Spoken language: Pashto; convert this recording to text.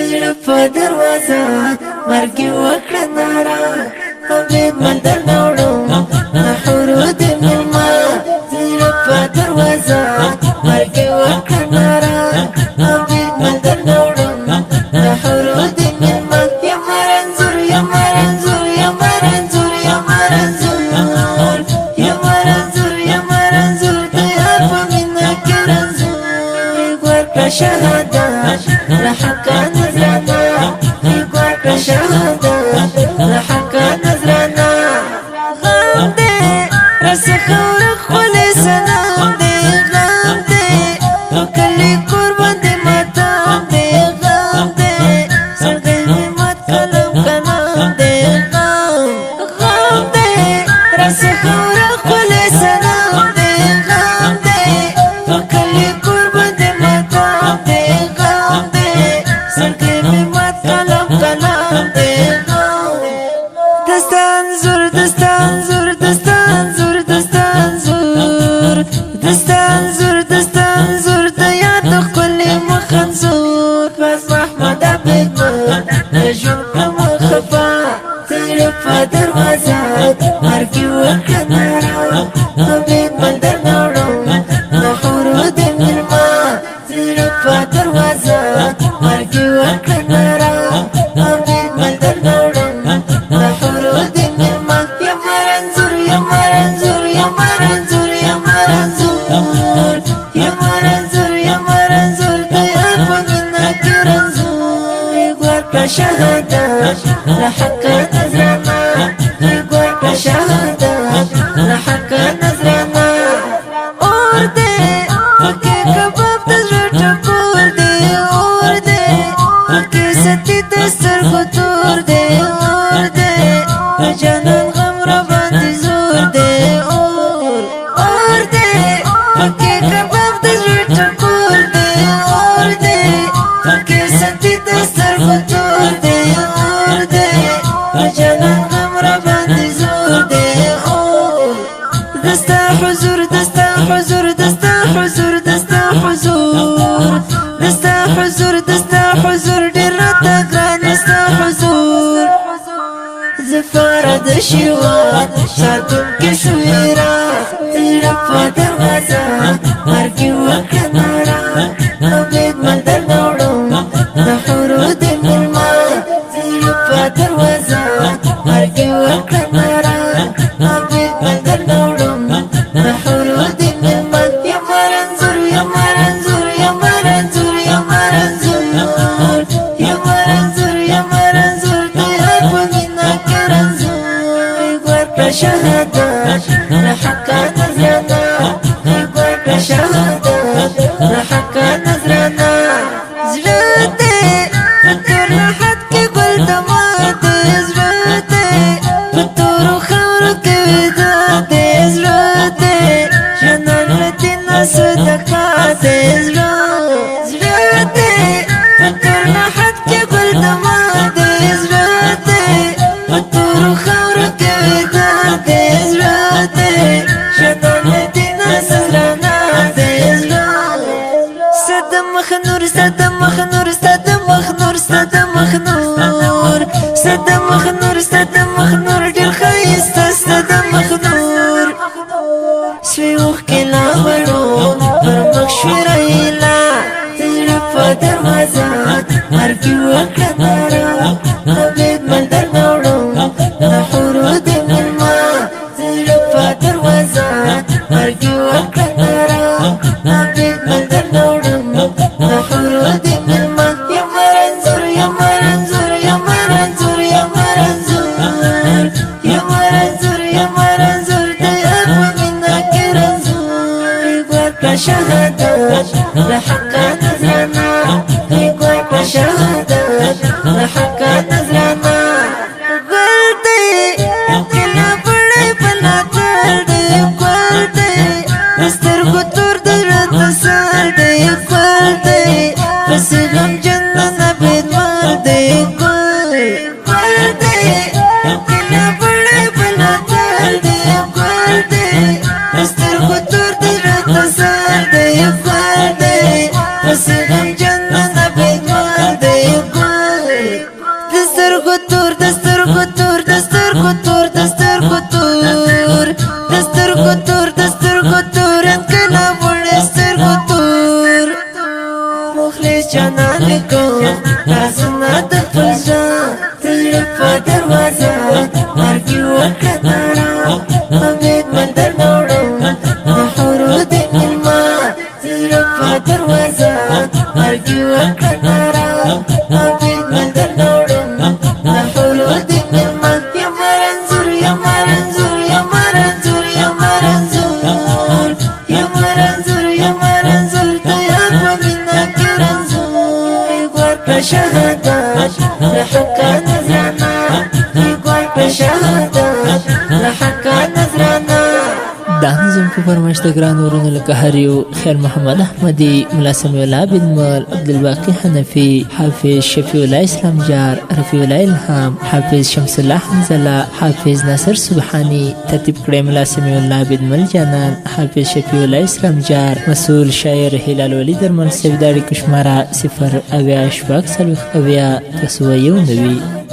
زړه په دروازه مرګ وکړه نارا امید مندر نوړو نحورو د ملما زړه په دروازه مرګ وکړه نارا امید مندر نوړو نحورو د ملما یا مرنزور یا مرنزور یا مرنزور یا مرنزور یا مرنزور یا مرنزور تیار په مینا کې رنزور ورکړه شهادت لحق نظرانا ورکړه شهادت لحق نظرانا غم دې رسخه ورخولې سلام دې غم دې کلی قربان دې ماتام دې غم دې سردې مې مات کلم کلام دې غم دې رسخه ورخولې سلام دې غم دې کلی قربان دې ماتام دې غم دې سردې مې مات کلم کلام دې دستان زور دستان زور دستان زور دستان زور دستان زور دستان زور د یاد خپلې مخنزور بس محمد عبدالمن نجوم کم خفا زړه په دروازه مرګ وکړه نارا امید مندر نوړو نحورو د ملما زړه په دروازه مرګ وکړه نارا امید مندر نوړو نحورو د ملما یا مرنزور یا مرنزور یا مرنزور یا مرنزور یا مرنزور یا مرنزور تیار په مینا کې رنزور ورکړه شهادت لحق نظرانا ورکړه شهادت لحق نظرانا اور دې پکې کباب د زړه ټکور دې اور دې پکې ستې د سترګو تور دې اور دې جانان غم را باندې زور دې اور دې پکې کباب د زړه ټکور دې اور دې پکې ستې د سترګو تور دې اور دې جانان غم را باندې زور دې دستا حضور دستا حضور دستا حضور دستا حضور دستا حضور دستا حضور ډېر راته ګران دستا حضور زفاره د شیوان ساتونکې شویرا زړه په دروازه مرګ وکړه نارا امید مندر نوړو نحورو د ملما زړه په دروازه مرګ وکړه نارا امید مندر نوړو نحورو د ملما یا مرنزور یا مرنزور یا مرنزور یا مرنزور یا مرنزور یا مرنزور تیار په مینا کې رنزور ورکړه شهادت لحق نظرانا ورکړه شهادت لحق نظرانا زړه دې تور راحت کې ګل دمار دې زړه دې په تورو خاورو کې ویده دې زړه دې جنان له دې نه صدقه دې زړه دې په تور راحت کې ګل دمار دې زړه دې په تورو خاورو کې ویده دې زړه دې جنان له دې نه صدقه دې زړه صدم مخنور صدم مخنور صدم مخنور صدم مخنور صدم مخنور صدم مخنور ډېر ښایسته صدم مخنور سوی اوښکې لا وړو پر مخ شوې رایلا زړه په دروازه مرګ وکړه نارا امید مندر نوړو نحورو د ملما زړه په دروازه مرګ وکړه نارا امید مندر نوړو نحورو د ملما یا مرنزور یا مرنزور یا مرنزور یا مرنزور یا مرنزور یا مرنزور تیار په مینا کې رنزور ورکړه شهادت لحق نظرانا ورکړه شهادت لحق نظرانا ګل دې کله پړې پلا تر دې ګل دې سترګو تور د زړه تسل دې ګل دې پس غم جنن بید مار دې ګل دې کله پړې پلا تر دې ګل دې سترګو تور د زړه تسل دې ګل دې پس غم جنن بید مار دې ګل لاسونه د خپل زړه د زړه په دروازه مرګي وکړه تارا امید من درنه وړم د حورو د علما د زړه په دروازه مرګي وکړه تارا امید من درنه وړم د حورو د علما یا مرنځور یا مرنځور یا مرنځور یا مرنځور یا مرنځور یا مرنځور ته یاد په مینه کې رنځور ورکړه شهادت له حقه نذرانه ورکړه شهادت له حقه نذرانه دا نظم په فرمایش د ګرانو ورونو لکه هر یو خیر محمد احمدي ملا سمیع الله بن مل عبدالباقي حنفي حافظ شفیع الله اسلام جار رفیع الله الهام حافظ شمس الله حنزله حافظ ناصر سبحانی ترتیب کړی ملا سمیع الله بن مل جانان حافظ شفیع الله اسلام جار مسئول شاعر هلال ولی درمل سیف داړي کشماره 0 اویا شپږ 0 اویا 291